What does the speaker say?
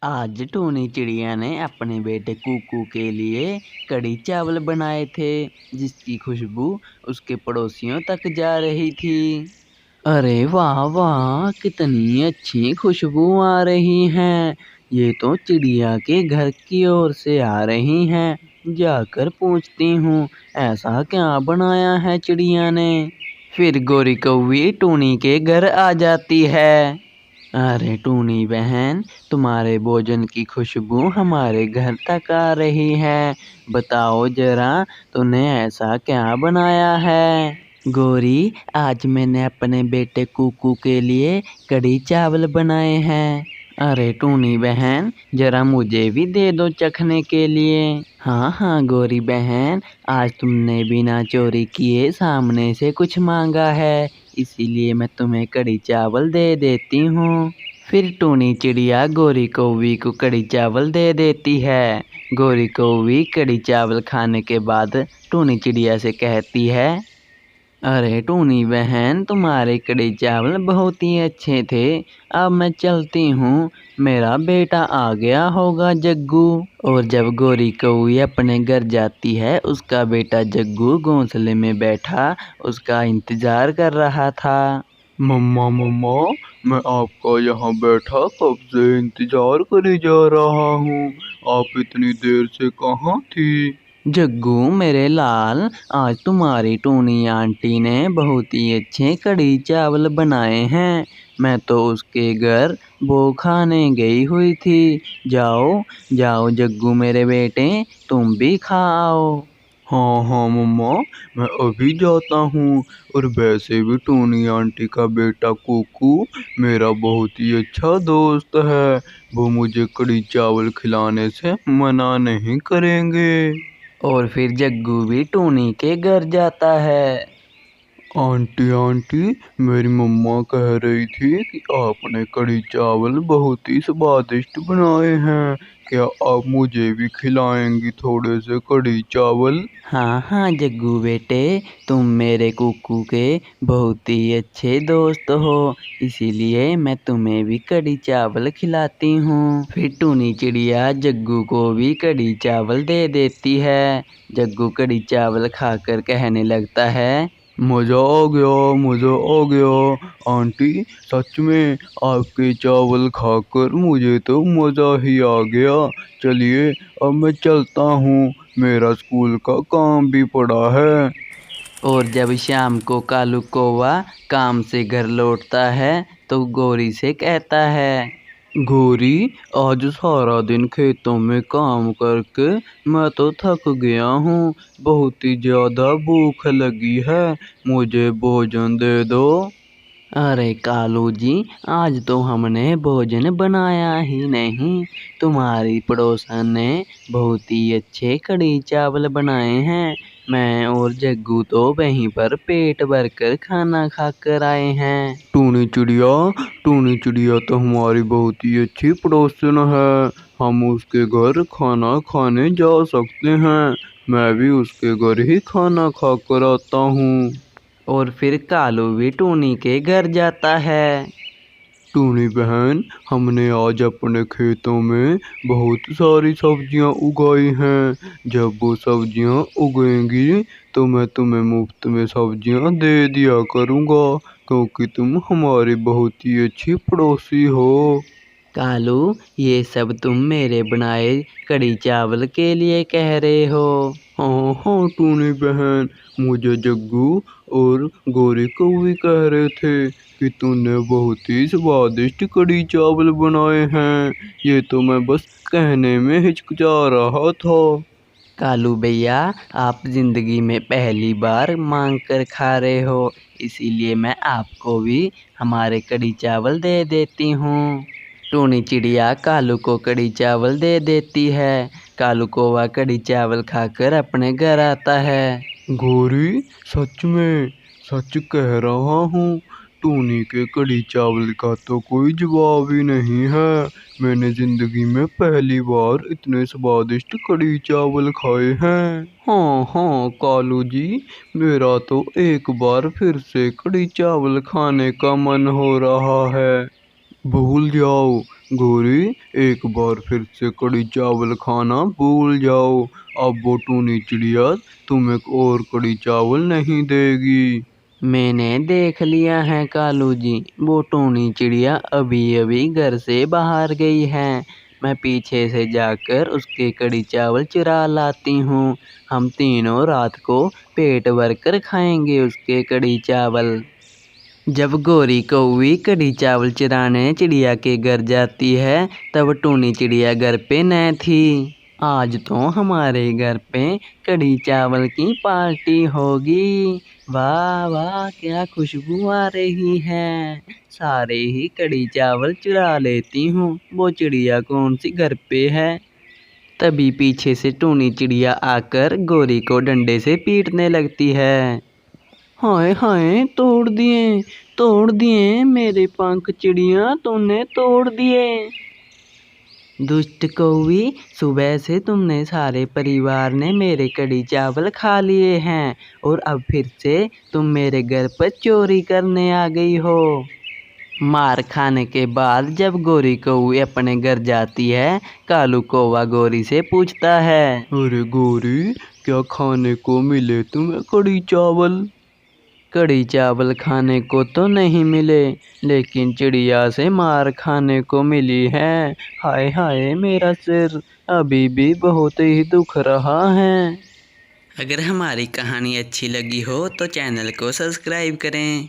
आज टूनी चिड़िया ने अपने बेटे कुकू के लिए कढ़ी चावल बनाए थे, जिसकी खुशबू उसके पड़ोसियों तक जा रही थी। अरे वाह वाह, कितनी अच्छी खुशबू आ रही है। ये तो चिड़िया के घर की ओर से आ रही हैं। जाकर पूछती हूँ, ऐसा क्या बनाया है चिड़िया ने। फिर गोरी कौवी टूनी के घर आ जाती है। अरे टूनी बहन, तुम्हारे भोजन की खुशबू हमारे घर तक आ रही है। बताओ जरा, तूने ऐसा क्या बनाया है। गोरी, आज मैंने अपने बेटे कुकू के लिए कढ़ी चावल बनाए हैं। अरे टूनी बहन, जरा मुझे भी दे दो चखने के लिए। हाँ हाँ गोरी बहन, आज तुमने बिना चोरी किए सामने से कुछ मांगा है, इसीलिए मैं तुम्हें कढ़ी चावल दे देती हूँ। फिर टूनी चिड़िया गोरी कौवी को कढ़ी चावल दे देती है। गोरी कौवी कढ़ी चावल खाने के बाद टूनी चिड़िया से कहती है, अरे टूनी बहन, तुम्हारे कढ़ी चावल बहुत ही अच्छे थे। अब मैं चलती हूँ, मेरा बेटा आ गया होगा जग्गू। और जब गोरी कौवी अपने घर जाती है, उसका बेटा जग्गू घोंसले में बैठा उसका इंतजार कर रहा था। मम्मा मम्मा, मैं आपका यहाँ बैठा कब से इंतजार करे जा रहा हूँ। आप इतनी देर से कहाँ थी। जग्गू मेरे लाल, आज तुम्हारी टूनी आंटी ने बहुत ही अच्छे कढ़ी चावल बनाए हैं। मैं तो उसके घर वो खाने गई हुई थी। जाओ जाओ जग्गू मेरे बेटे, तुम भी खाओ। हाँ हाँ मम्मा, मैं अभी जाता हूँ। और वैसे भी टूनी आंटी का बेटा कुकू मेरा बहुत ही अच्छा दोस्त है। वो मुझे कढ़ी चावल खिलाने से मना नहीं करेंगे। और फिर जग्गू भी टूनी के घर जाता है। आंटी आंटी, मेरी मम्मा कह रही थी कि आपने कढ़ी चावल बहुत ही स्वादिष्ट बनाए हैं। क्या आप मुझे भी खिलाएंगी थोड़े से कढ़ी चावल। हाँ हाँ जग्गू बेटे, तुम मेरे कुकू के बहुत ही अच्छे दोस्त हो, इसीलिए मैं तुम्हें भी कढ़ी चावल खिलाती हूँ। फिर टूनी चिड़िया जग्गू को भी कढ़ी चावल दे देती है। जग्गू कढ़ी चावल खाकर कहने लगता है, मज़ा आ गया, मज़ा आ गया। आंटी, सच में आपके चावल खाकर मुझे तो मज़ा ही आ गया। चलिए अब मैं चलता हूँ, मेरा स्कूल का काम भी पड़ा है। और जब शाम को कालू कौवा काम से घर लौटता है तो गोरी से कहता है, गोरी, आज सारा दिन खेतों में काम करके मैं तो थक गया हूँ। बहुत ही ज़्यादा भूख लगी है, मुझे भोजन दे दो। अरे कालू जी, आज तो हमने भोजन बनाया ही नहीं, तुम्हारी पड़ोसन ने बहुत ही अच्छे कढ़ी चावल बनाए हैं। मैं और जग्गू तो वहीं पर पेट भरकर खाना खाकर आए हैं। टूनी चिड़िया, टूनी चिड़िया तो हमारी बहुत ही अच्छी पड़ोसन है। हम उसके घर खाना खाने जा सकते हैं। मैं भी उसके घर ही खाना खाकर आता हूँ। और फिर कालू भी टूनी के घर जाता है। टूनी बहन, हमने आज अपने खेतों में बहुत सारी सब्जियां उगाई हैं। जब वो सब्जियां उगेंगी तो मैं तुम्हें मुफ्त में सब्जियां दे दिया करूँगा, क्योंकि तुम हमारी बहुत ही अच्छी पड़ोसी हो। कालू, ये सब तुम मेरे बनाए कढ़ी चावल के लिए कह रहे हो। हाँ हाँ टूनी बहन, मुझे जग्गू और गोरी कौवी कह रहे थे कि तूने बहुत ही स्वादिष्ट कढ़ी चावल बनाए हैं। ये तो मैं बस कहने में हिचकिचा रहा था। कालू भैया, आप जिंदगी में पहली बार मांग कर खा रहे हो, इसीलिए मैं आपको भी हमारे कढ़ी चावल दे देती हूँ। टूनी चिड़िया कालू को कढ़ी चावल दे देती है। कालू कौवा कढ़ी चावल खाकर अपने घर आता है। गोरी, सच में सच कह रहा हूँ, टूनी के कढ़ी चावल का तो कोई जवाब ही नहीं है। मैंने जिंदगी में पहली बार इतने स्वादिष्ट कढ़ी चावल खाए हैं। हाँ हाँ कालू जी, मेरा तो एक बार फिर से कढ़ी चावल खाने का मन हो रहा है। भूल जाओ, गोरी, एक बार फिर से कड़ी चावल खाना भूल जाओ। अब वो टूनी चिड़िया तुम्हें और कड़ी चावल नहीं देगी। मैंने देख लिया है कालू जी, वो टूनी चिड़िया अभी अभी घर से बाहर गई है। मैं पीछे से जाकर उसके कड़ी चावल चुरा लाती हूँ। हम तीनों रात को पेट भर कर खाएंगे उसके कड़ी चावल। जब गोरी कौवी कड़ी चावल चुराने चिड़िया के घर जाती है, तब टूनी चिड़िया घर पे न थी। आज तो हमारे घर पे कड़ी चावल की पार्टी होगी। वाह वाह, क्या खुशबू आ रही है। सारे ही कड़ी चावल चुरा लेती हूँ। वो चिड़िया कौन सी घर पे है। तभी पीछे से टूनी चिड़िया आकर गोरी को डंडे से पीटने लगती है। हाय हाय, तोड़ दिए मेरे पंख चिड़िया, तूने तोड़ दिए। दुष्ट कौवी, सुबह से तुमने सारे परिवार ने मेरे कड़ी चावल खा लिए हैं और अब फिर से तुम मेरे घर पर चोरी करने आ गई हो। मार खाने के बाद जब गोरी कौवी अपने घर जाती है, कालू कौवा गोरी से पूछता है। अरे गोरी, क्या खाने को मिले तुम्हें कड़ी चावल? कड़ी चावल खाने को तो नहीं मिले, लेकिन चिड़िया से मार खाने को मिली है। हाय हाय, मेरा सिर अभी भी बहुत ही दुख रहा है। अगर हमारी कहानी अच्छी लगी हो तो चैनल को सब्सक्राइब करें।